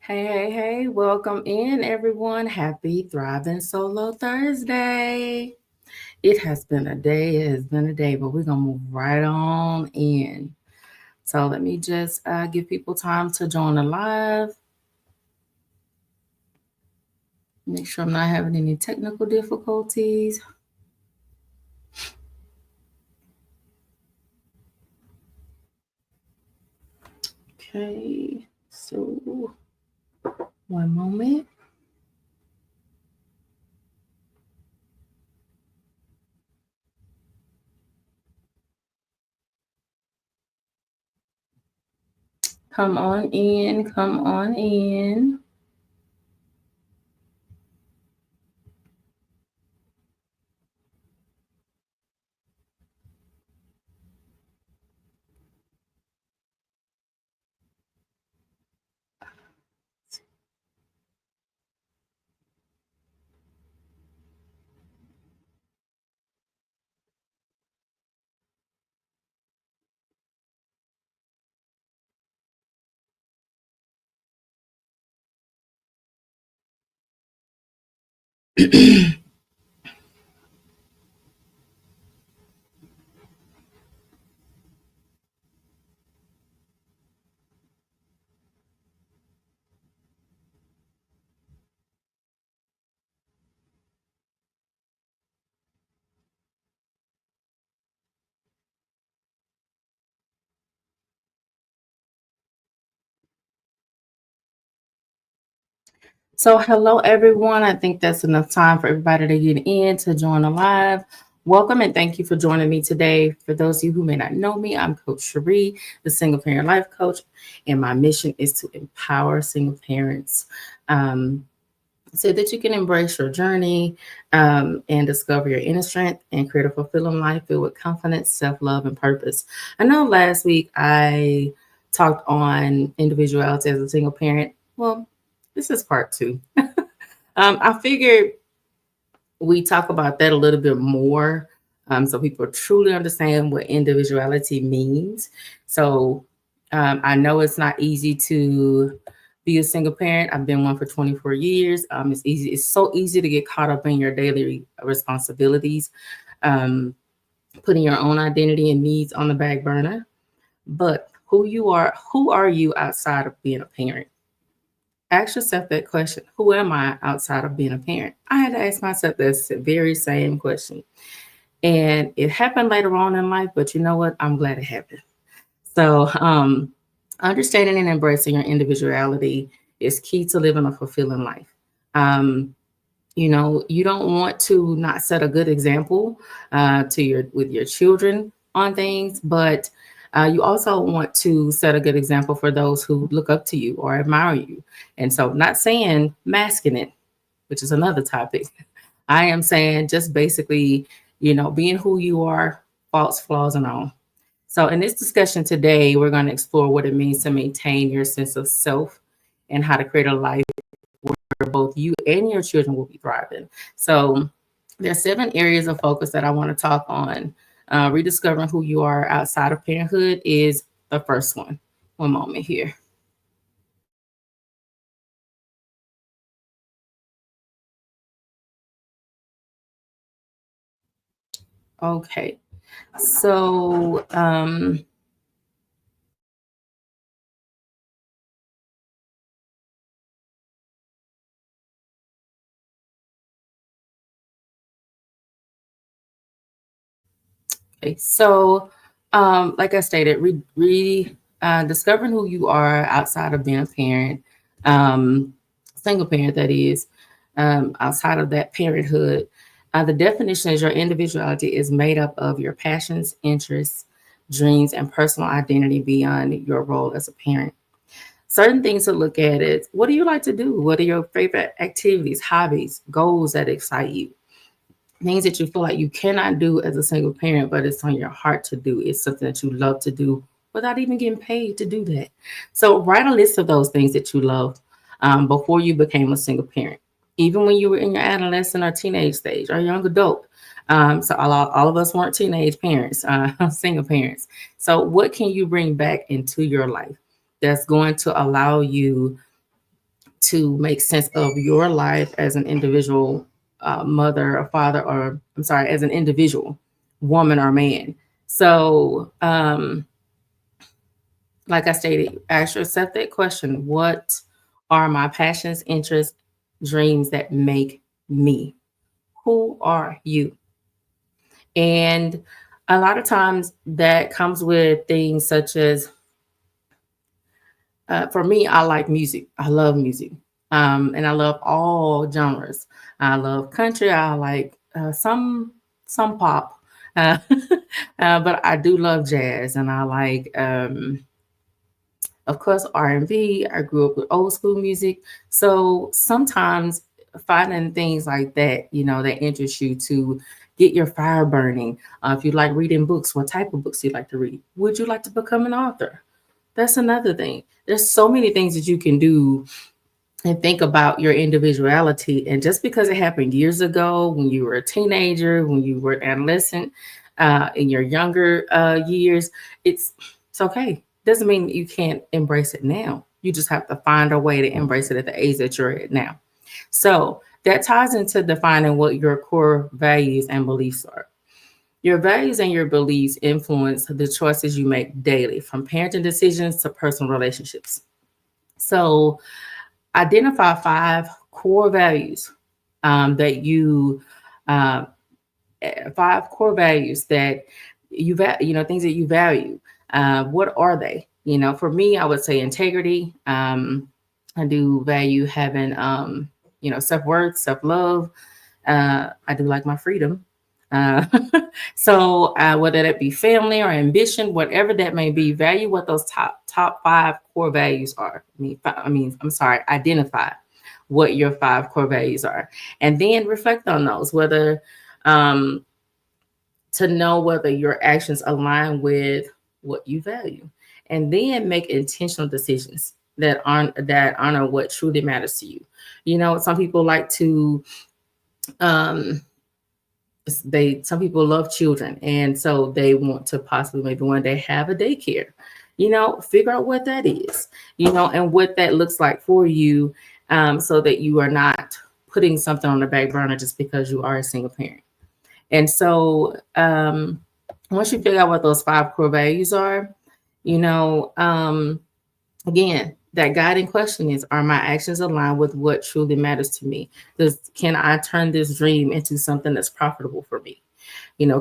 Hey, welcome in everyone. Happy Thriving Solo Thursday. It has been a day, but we're going to move right on in. So let me just give people time to join the live. Make sure I'm not having any technical difficulties. Okay, so one moment. Come on in, come on in. So, hello everyone. I think that's enough time for everybody to get in to join the live. Welcome and thank you for joining me today. For those of you who may not know me, I'm Coach Sheree, the single parent life coach, and my mission is to empower single parents so that you can embrace your journey and discover your inner strength and create a fulfilling life filled with confidence, self love, and purpose. I know last week I talked on individuality as a single parent. Well, this is part two. I figured we talk about that a little bit more so people truly understand what individuality means. So I know it's not easy to be a single parent. I've been one for 24 years. It's so easy to get caught up in your daily responsibilities, um, putting your own identity and needs on the back burner. But who are you outside of being a parent? Ask yourself that question. Who am I outside of being a parent? I had to ask myself this very same question. And it happened later on in life, but you know what? I'm glad it happened. So, understanding and embracing your individuality is key to living a fulfilling life. Um, you don't want to not set a good example to your with your children on things, but you also want to set a good example for those who look up to you or admire you. And so, not saying masking it, which is another topic. I am saying just basically, being who you are, faults, flaws, and all. So, in this discussion today, we're going to explore what it means to maintain your sense of self and how to create a life where both you and your children will be thriving. So, there are 7 areas of focus that I want to talk on. Rediscovering who you are outside of parenthood is the first one. One moment here. Okay. So, like I stated, discovering who you are outside of being a parent, um, single parent, that is, outside of that parenthood. The definition is your individuality is made up of your passions, interests, dreams, and personal identity beyond your role as a parent. Certain things to look at is what do you like to do? What are your favorite activities, hobbies, goals that excite you? Things that you feel like you cannot do as a single parent, but it's on your heart to do. It's something that you love to do without even getting paid to do that. So write a list of those things that you love before you became a single parent, even when you were in your adolescent or teenage stage or young adult. So all of us weren't teenage parents, single parents. So what can you bring back into your life that's going to allow you to make sense of your life as an individual mother or father, or I'm sorry, as an individual woman or man. So, like I stated, ask yourself that question: what are my passions, interests, dreams that make me? Who are you? And a lot of times that comes with things such as, for me, I like music. I love music. And I love all genres. I love country. I like some pop, uh, but I do love jazz, and I like, of course, R&B. I grew up with old school music, so sometimes finding things like that, that interest you to get your fire burning. If you like reading books, what type of books do you like to read? Would you like to become an author? That's another thing. There's so many things that you can do and think about your individuality. And just because it happened years ago, when you were a teenager, when you were an adolescent, in your younger years, it's okay. Doesn't mean you can't embrace it now. You just have to find a way to embrace it at the age that you're at now. So that ties into defining what your core values and beliefs are. Your values and your beliefs influence the choices you make daily, from parenting decisions to personal relationships. So, identify 5 core values that uh, 5 core values that things that you value. What are they? For me, I would say integrity. I do value having, self-worth, self-love. I do like my freedom. Uh, so whether that be family or ambition, whatever that may be, value what those top 5 core values are. I'm sorry, identify what your 5 core values are, and then reflect on those. Whether um, to know whether your actions align with what you value, and then make intentional decisions that honor what truly matters to you. Some people like to um, they some people love children, and so they want to possibly maybe one day have a daycare. Figure out what that is, and what that looks like for you, so that you are not putting something on the back burner just because you are a single parent. And so, once you figure out what those 5 core values are, you know again, that guiding question is, are my actions aligned with what truly matters to me? Can I turn this dream into something that's profitable for me?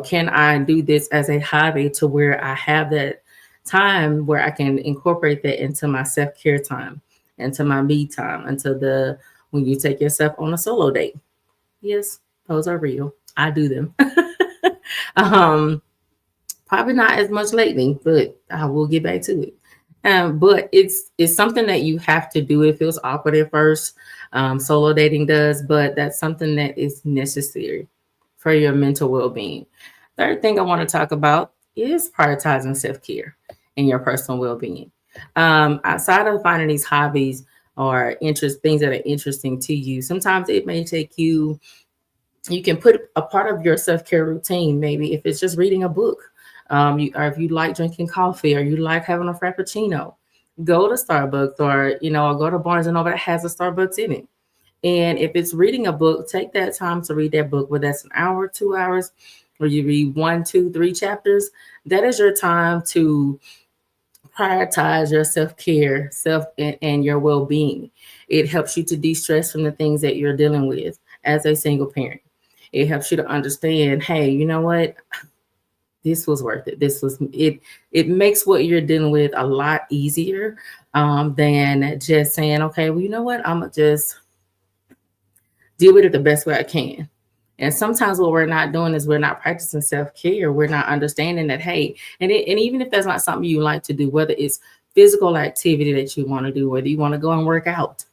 Can I do this as a hobby to where I have that time where I can incorporate that into my self-care time, into my me time, into the when you take yourself on a solo date. Yes, those are real. I do them. um, Probably not as much lately, but I will get back to it. But it's something that you have to do. It feels awkward at first. Solo dating does, but that's something that is necessary for your mental well-being. Third thing I want to talk about is prioritizing self-care and your personal well-being. Outside of finding these hobbies or things that are interesting to you, sometimes it may take you can put a part of your self-care routine, maybe if it's just reading a book, or if you like drinking coffee or you like having a frappuccino, go to Starbucks, or go to Barnes and Noble that has a Starbucks in it. And if it's reading a book, take that time to read that book, whether that's an hour, 2 hours, or you read 1, 2, 3 chapters. That is your time to prioritize your self-care, and your well-being. It helps you to de-stress from the things that you're dealing with as a single parent. It helps you to understand, hey, you know what? This was worth it. This was it. It makes what you're dealing with a lot easier, than just saying, okay, well, you know what? I'm gonna just deal with it the best way I can. And sometimes what we're not doing is we're not practicing self-care. We're not understanding that, hey, and even if that's not something you like to do, whether it's physical activity that you want to do, whether you want to go and work out,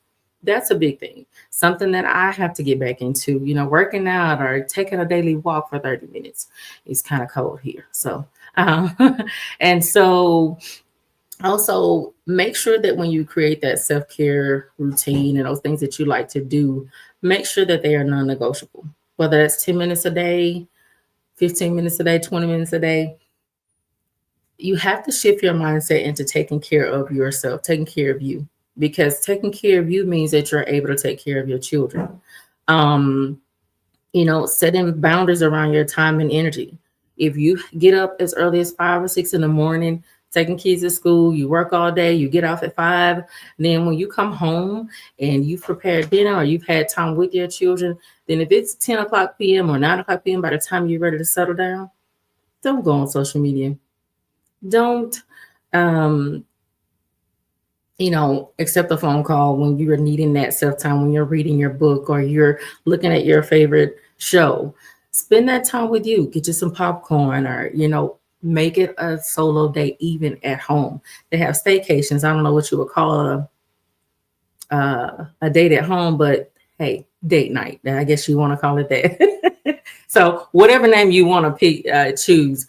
that's a big thing. Something that I have to get back into, working out or taking a daily walk for 30 minutes. It's kind of cold here. So, um, and so also make sure that when you create that self-care routine and those things that you like to do, make sure that they are non-negotiable. Whether that's 10 minutes a day, 15 minutes a day, 20 minutes a day, you have to shift your mindset into taking care of yourself, taking care of you. because taking care of you means that you're able to take care of your children. Um, setting boundaries around your time and energy. If you get up as early as 5 or 6 in the morning, taking kids to school, you work all day, you get off at 5, then when you come home and you've prepared dinner or you've had time with your children, then if it's 10 o'clock p.m. or 9 o'clock p.m., by the time you're ready to settle down, don't go on social media. Don't um, accept a phone call when you're needing that self time, when you're reading your book or you're looking at your favorite show. Spend that time with you. Get you some popcorn or, make it a solo day even at home. They have staycations. I don't know what you would call a date at home, but hey, date night. I guess you want to call it that. So whatever name you want to pick, choose,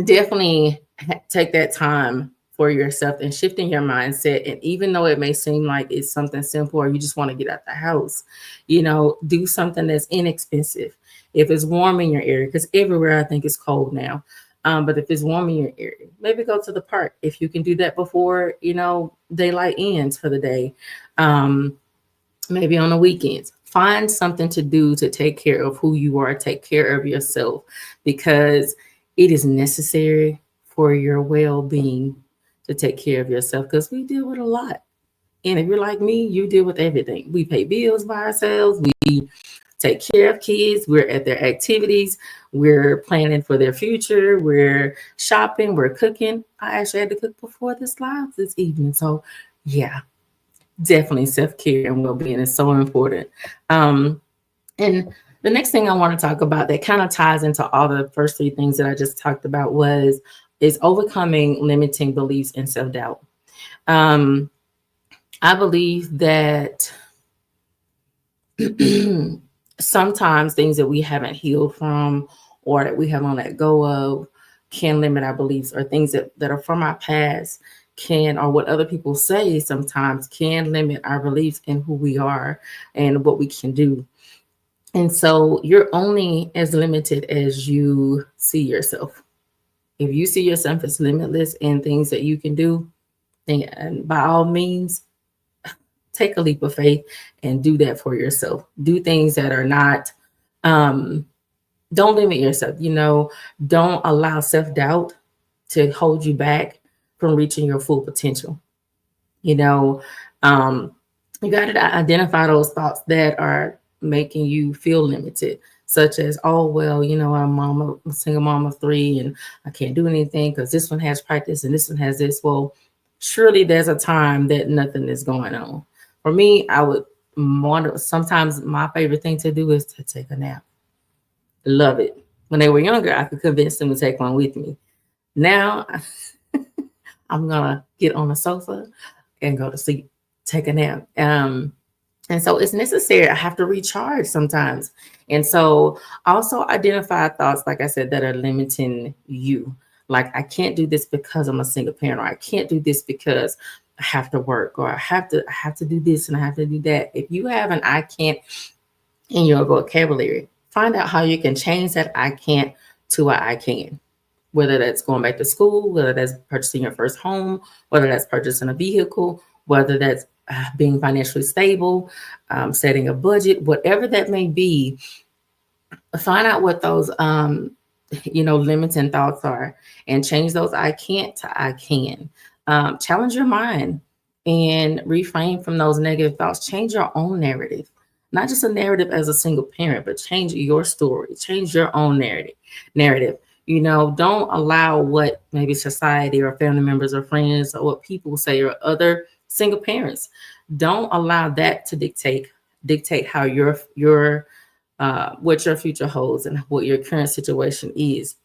definitely take that time for yourself and shifting your mindset. And even though it may seem like it's something simple or you just want to get out the house, do something that's inexpensive. If it's warm in your area, because everywhere I think it's cold now. But if it's warm in your area, maybe go to the park if you can do that before, daylight ends for the day. Um, Maybe on the weekends. Find something to do to take care of who you are, take care of yourself, because it is necessary for your well being to take care of yourself because we deal with a lot. And if you're like me, you deal with everything. We pay bills by ourselves, we take care of kids, we're at their activities, we're planning for their future, we're shopping, we're cooking. I actually had to cook before this live this evening. So, yeah, definitely self-care and well-being is so important. um and the next thing I want to talk about that kind of ties into all the first three things that I just talked about is overcoming limiting beliefs and self-doubt. um I believe that sometimes things that we haven't healed from or that we haven't let go of can limit our beliefs, or things that are from our past can, or what other people say sometimes can limit our beliefs in who we are and what we can do. And so you're only as limited as you see yourself. If you see yourself as limitless in things that you can do, then and by all means, take a leap of faith and do that for yourself. Do things that are not, um, don't limit yourself. Don't allow self doubt to hold you back from reaching your full potential. You know, um, you got to identify those thoughts that are making you feel limited, such as, oh, well, I'm a single mom of three and I can't do anything because this one has practice and this one has this. Well, surely there's a time that nothing is going on. For me, I would want sometimes my favorite thing to do is to take a nap. Love it. When they were younger, I could convince them to take one with me. Now, I'm gonna get on the sofa and go to sleep, take a nap. And so it's necessary. I have to recharge sometimes. And so also identify thoughts, like I said, that are limiting you. Like, I can't do this because I'm a single parent, or I can't do this because I have to work, or I have to do this and I have to do that. If you have an I can't in your vocabulary, find out how you can change that I can't to a I can. Whether that's going back to school, whether that's purchasing your first home, whether that's purchasing a vehicle, whether that's being financially stable, setting a budget, whatever that may be, find out what those limiting thoughts are and change those I can't to I can. Challenge your mind and refrain from those negative thoughts. Change your own narrative, not just a narrative as a single parent, but change your story, change your own narrative. Don't allow what maybe society or family members or friends or what people say or other single parents, don't allow that to dictate how your what your future holds and what your current situation is.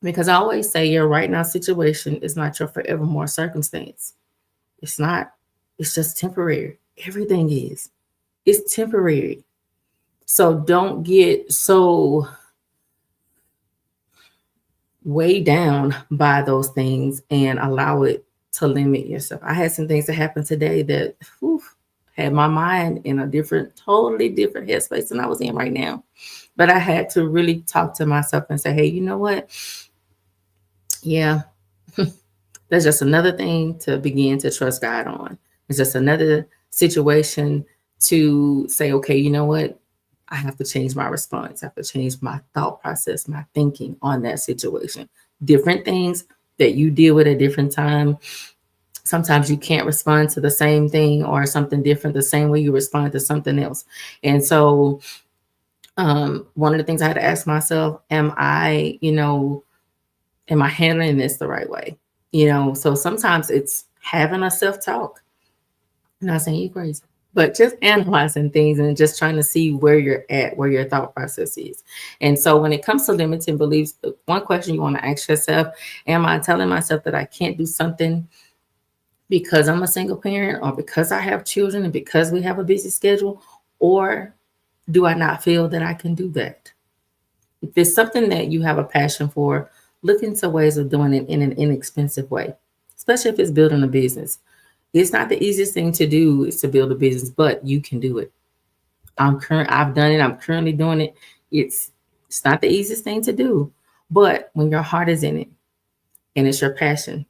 Because I always say your right now situation is not your forevermore circumstance. It's not. It's just temporary. Everything is. It's temporary. So don't get so weighed down by those things and allow it to limit yourself. I had some things that happened today that had my mind in a totally different headspace than I was in right now. But I had to really talk to myself and say, hey, you know what? Yeah, that's just another thing to begin to trust God on. It's just another situation to say, okay, you know what? I have to change my response. I have to change my thought process, my thinking on that situation. Different things that you deal with at different time. Sometimes you can't respond to the same thing or something different the same way you respond to something else. And so one of the things I had to ask myself, am I handling this the right way? So sometimes it's having a self-talk. I'm not saying you're crazy, but just analyzing things and just trying to see where you're at, where your thought process is. And so when it comes to limiting beliefs, one question you want to ask yourself, am I telling myself that I can't do something because I'm a single parent or because I have children and because we have a busy schedule? Or do I not feel that I can do that? If it's something that you have a passion for, look into ways of doing it in an inexpensive way, especially if it's building a business. It's not the easiest thing to do is to build a business, but you can do it. I've done it. I'm currently doing it. It's it's not the easiest thing to do, but when your heart is in it and it's your passion,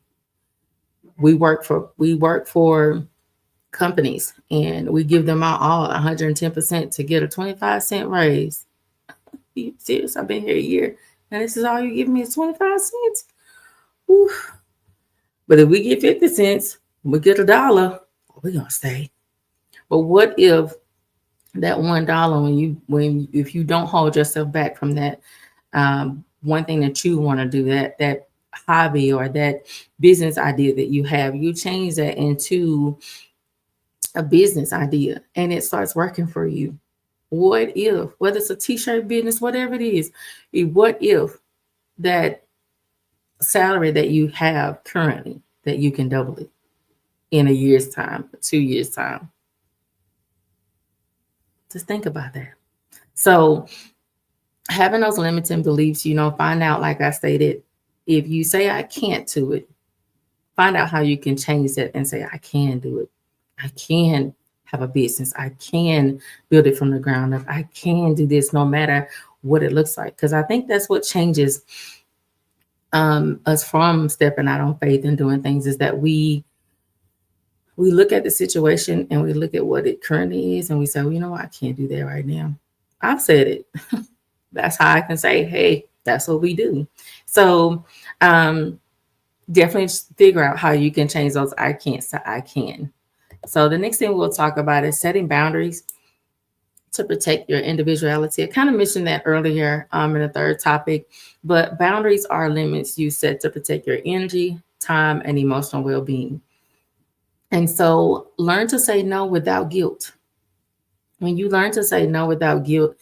we work for companies and we give them our all 110% to get a 25-cent raise. Are you serious? I've been here a year and this is all you give me is 25 cents. Whew. But if we get 50 cents, we get $1, we're gonna stay. But what if that $1, when if you don't hold yourself back from that one thing that you want to do, that hobby or that business idea that you have, you change that into a business idea and it starts working for you? What if, whether it's a t-shirt business, whatever it is, what if that salary that you have currently, that you can double it in a year's time, 2 years time? Just think about that. So having those limiting beliefs, find out, like I stated, if you say I can't do it, find out how you can change that and say I can do it. I can have a business. I can build it from the ground up. I can do this no matter what it looks like. Because I think that's what changes us from stepping out on faith and doing things, is that we look at the situation and we look at what it currently is and we say, well, you know what, I can't do that right now. I've said it. That's how I can say, hey, that's what we do. So definitely figure out how you can change those I can't to I can. So the next thing we'll talk about is setting boundaries to protect your individuality. I kind of mentioned that earlier in the third topic, but boundaries are limits you set to protect your energy, time, and emotional well-being. And so learn to say no without guilt. When you learn to say no without guilt,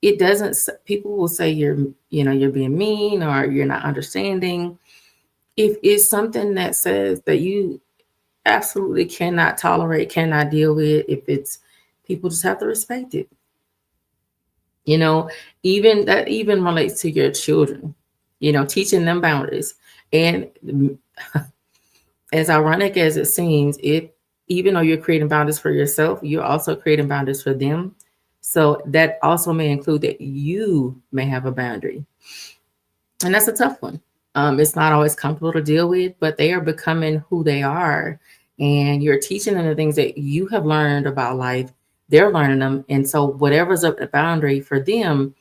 it doesn't, people will say you're being mean or you're not understanding. If it's something that says that you absolutely cannot tolerate, cannot deal with, if it's, people just have to respect it. You know, even that even relates to your children, teaching them boundaries. And as ironic as it seems, even though you're creating boundaries for yourself, you're also creating boundaries for them. So that also may include that you may have a boundary. And that's a tough one. It's not always comfortable to deal with, but they are becoming who they are. And you're teaching them the things that you have learned about life. They're learning them. And so whatever's up the boundary for them,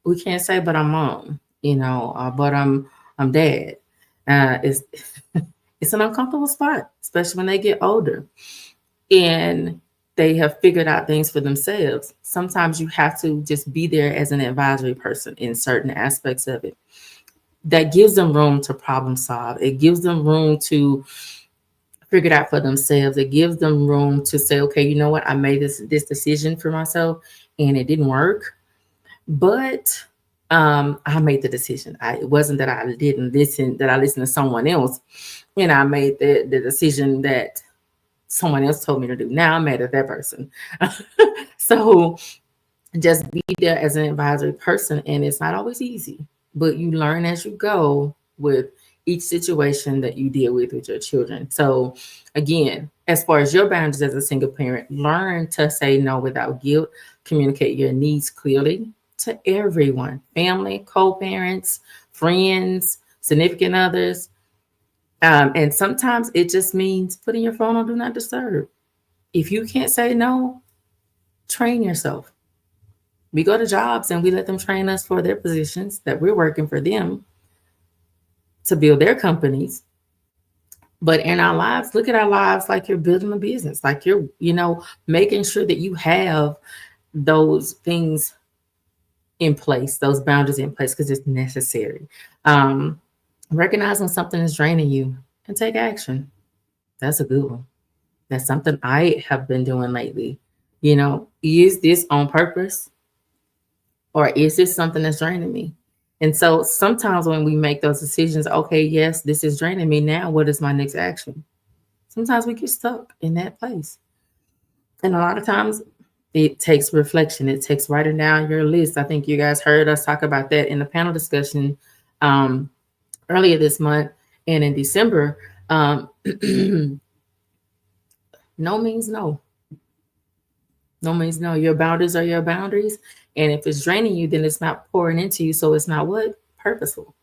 we can't say, but I'm mom, but I'm dad. It's it's an uncomfortable spot, especially when they get older and they have figured out things for themselves. Sometimes you have to just be there as an advisory person in certain aspects of it. That gives them room to problem solve. It gives them room to figure it out for themselves. It gives them room to say, okay, you know what? I made this decision for myself and it didn't work, but I made the decision. It wasn't that I didn't listen, that I listened to someone else, and I made the decision that someone else told me to do. Now I'm mad at that person. So just be there as an advisory person, and it's not always easy, but you learn as you go with each situation that you deal with your children. So again, as far as your boundaries as a single parent, learn to say no without guilt, communicate your needs clearly to everyone, family, co-parents, friends, significant others. And sometimes it just means putting your phone on do not disturb. If you can't say no, train yourself. We go to jobs and we let them train us for their positions that we're working for them to build their companies. But in our lives, look at our lives like you're building a business, like you're, making sure that you have those things in place, those boundaries in place, because it's necessary. Um, Recognize when something is draining you and take action. That's a good one. That's something I have been doing lately. Is this on purpose or is this something that's draining me? And so sometimes when we make those decisions, okay, yes, this is draining me. Now, what is my next action? Sometimes we get stuck in that place. And a lot of times it takes reflection. It takes writing down your list. I think you guys heard us talk about that in the panel discussion um, earlier this month and in December. No means no. No means no. Your boundaries are your boundaries. And if it's draining you, then it's not pouring into you. So it's not what? Purposeful.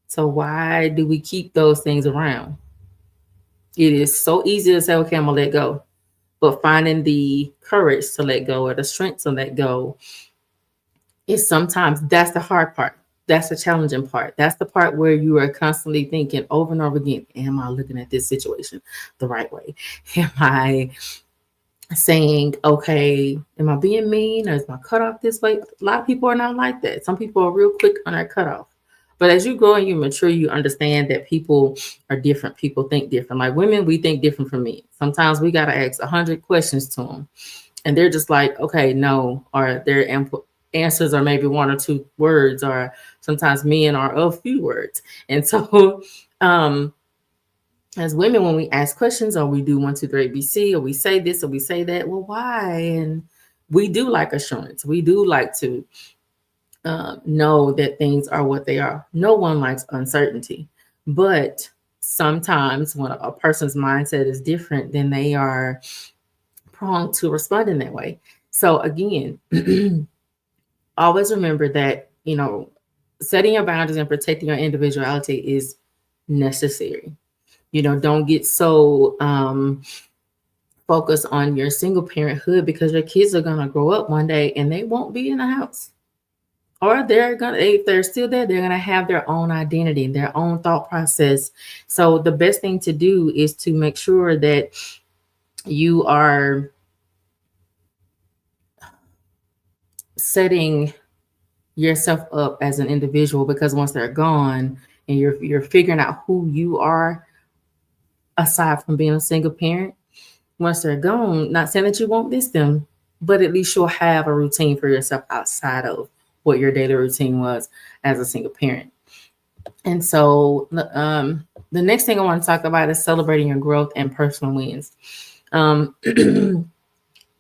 So why do we keep those things around? It is so easy to say, okay, I'm going to let go. But finding the courage to let go or the strength to let go is sometimes that's the hard part. That's the challenging part. That's the part where you are constantly thinking over and over again, am I looking at this situation the right way? Am I saying, okay, am I being mean or is my cutoff this way? A lot of people are not like that. Some people are real quick on their cutoff. But as you grow and you mature, you understand that people are different. People think different. Like women, we think different from men. Sometimes we got to ask 100 questions to them. And they're just like, okay, no. Or their answers are maybe one or two words. Or sometimes men are a few words. And so as women, when we ask questions or we do 1, 2, 3, ABC, or we say this or we say that, well, why? And we do like assurance. We do like to know that things are what they are. No one likes uncertainty. But sometimes when a person's mindset is different, then they are prone to respond in that way. So again, always remember that, setting your boundaries and protecting your individuality is necessary. Don't get so focused on your single parenthood because your kids are going to grow up one day and they won't be in the house. Or if they're still there, they're going to have their own identity, their own thought process. So the best thing to do is to make sure that you are setting yourself up as an individual, because once they're gone and you're figuring out who you are aside from being a single parent, once they're gone, not saying that you won't miss them, but at least you'll have a routine for yourself outside of what your daily routine was as a single parent. And so the next thing I want to talk about is celebrating your growth and personal wins.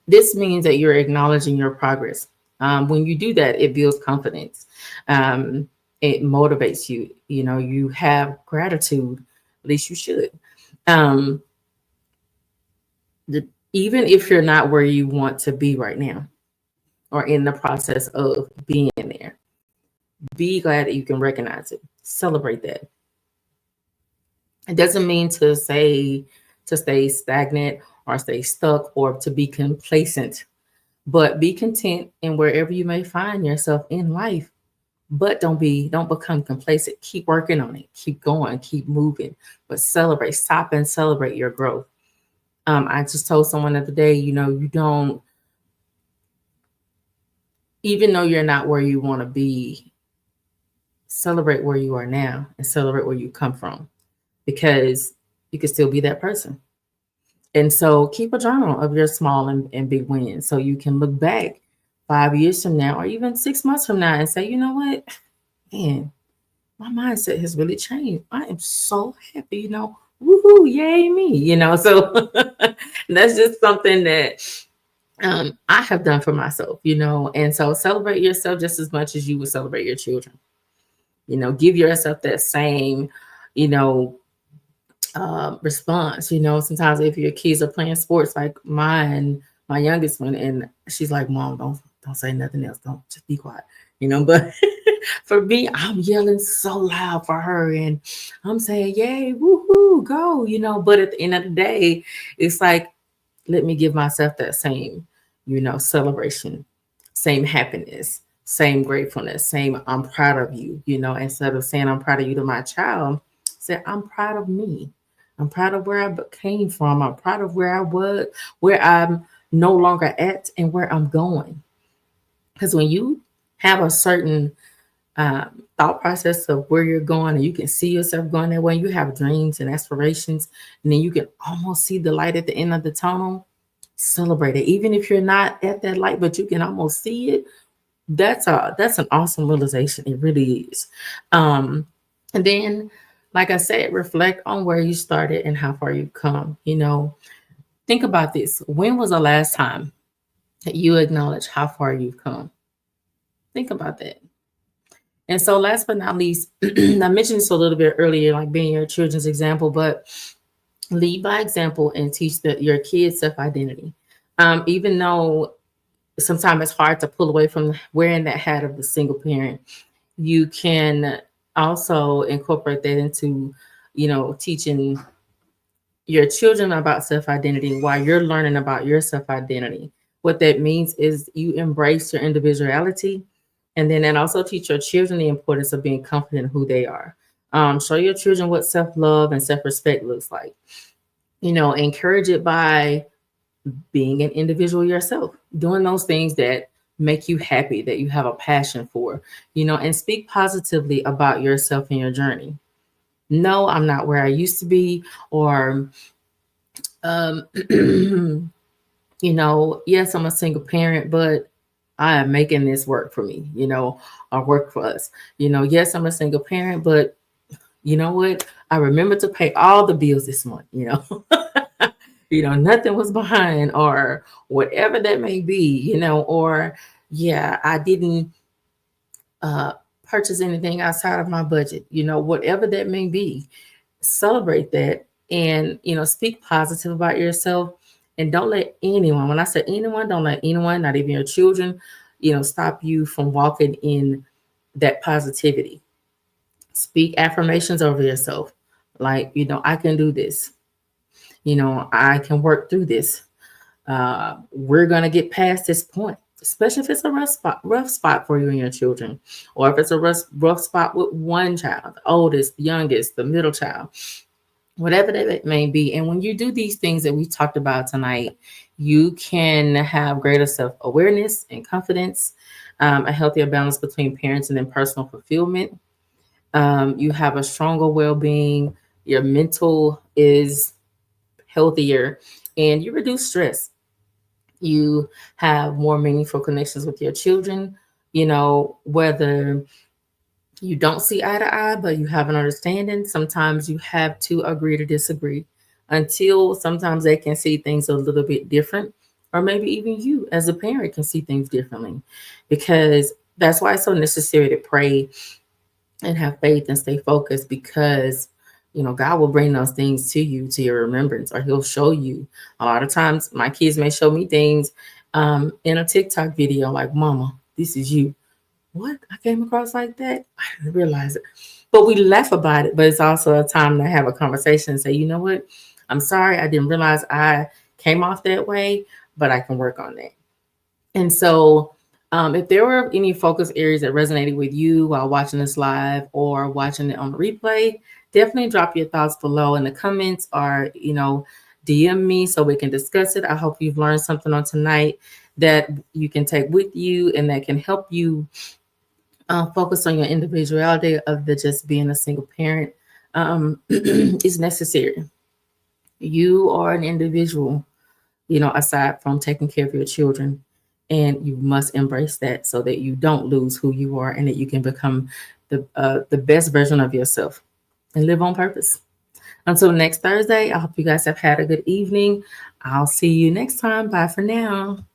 This means that you're acknowledging your progress. When you do that, it builds confidence. It motivates you. You have gratitude, at least you should. Even if you're not where you want to be right now or in the process of being there, be glad that you can recognize it. Celebrate that. It doesn't mean to stay stagnant or stay stuck or to be complacent, but be content in wherever you may find yourself in life. But don't become complacent. Keep working on it. Keep going. Keep moving. But stop and celebrate your growth. I just told someone the other day, you don't, even though you're not where you want to be, celebrate where you are now and celebrate where you come from, because you can still be that person. And so keep a journal of your small and big wins so you can look back 5 years from now or even 6 months from now and say, you know what, man, my mindset has really changed. I am so happy, woohoo, yay me, so that's just something that I have done for myself, and so celebrate yourself just as much as you would celebrate your children. Give yourself that same, response. Sometimes if your kids are playing sports, like my youngest one, and she's like, Mom, don't say nothing else. Don't, just be quiet. But for me, I'm yelling so loud for her and I'm saying, yay, woohoo, go, but at the end of the day, it's like, let me give myself that same, celebration, same happiness, same gratefulness, same I'm proud of you, instead of saying I'm proud of you to my child, say I'm proud of me. I'm proud of where I came from. I'm proud of where I was, where I'm no longer at, and where I'm going. Because when you have a certain thought process of where you're going and you can see yourself going that way, you have dreams and aspirations, and then you can almost see the light at the end of the tunnel, celebrate it. Even if you're not at that light, but you can almost see it, that's an awesome realization. It really is. And then, like I said, reflect on where you started and how far you've come. Think about this. When was the last time that you acknowledge how far you've come? Think about that. And so, last but not least, I mentioned this a little bit earlier, like being your children's example, but lead by example and teach your kids self identity. Even though sometimes it's hard to pull away from wearing that hat of the single parent, you can also incorporate that into, teaching your children about self identity while you're learning about your self identity. What that means is you embrace your individuality, and then that also teach your children the importance of being confident in who they are. Show your children what self love and self respect looks like. Encourage it by being an individual yourself, doing those things that make you happy, that you have a passion for, and speak positively about yourself and your journey. No, I'm not where I used to be, or um, yes, I'm a single parent, but I am making this work for me, or work for us. Yes, I'm a single parent, but you know what? I remember to pay all the bills this month, nothing was behind or whatever that may be, or yeah, I didn't uh purchase anything outside of my budget, whatever that may be. Celebrate that and speak positive about yourself, and don't let anyone, when I say anyone, don't let anyone, not even your children, stop you from walking in that positivity. Speak affirmations over yourself, like, I can do this, I can work through this. We're gonna get past this point, especially if it's a rough spot for you and your children, or if it's a rough spot with one child, the oldest, the youngest, the middle child, whatever that may be. And when you do these things that we talked about tonight, you can have greater self-awareness and confidence, a healthier balance between parents and then personal fulfillment. You have a stronger well-being, your mental is healthier, and you reduce stress. You have more meaningful connections with your children, whether you don't see eye to eye, but you have an understanding. Sometimes you have to agree to disagree until sometimes they can see things a little bit different, or maybe even you as a parent can see things differently, because that's why it's so necessary to pray and have faith and stay focused, because God will bring those things to you, to your remembrance, or he'll show you. A lot of times my kids may show me things in a TikTok video, like, mama, this is you. What? I came across like that? I didn't realize it. But we laugh about it, but it's also a time to have a conversation and say, you know what, I'm sorry, I didn't realize I came off that way, but I can work on that. And so, if there were any focus areas that resonated with you while watching this live or watching it on the replay, definitely drop your thoughts below in the comments, or, DM me so we can discuss it. I hope you've learned something on tonight that you can take with you and that can help you focus on your individuality of the just being a single parent. Is necessary. You are an individual, aside from taking care of your children. And you must embrace that so that you don't lose who you are, and that you can become the best version of yourself and live on purpose. Until next Thursday, I hope you guys have had a good evening. I'll see you next time. Bye for now.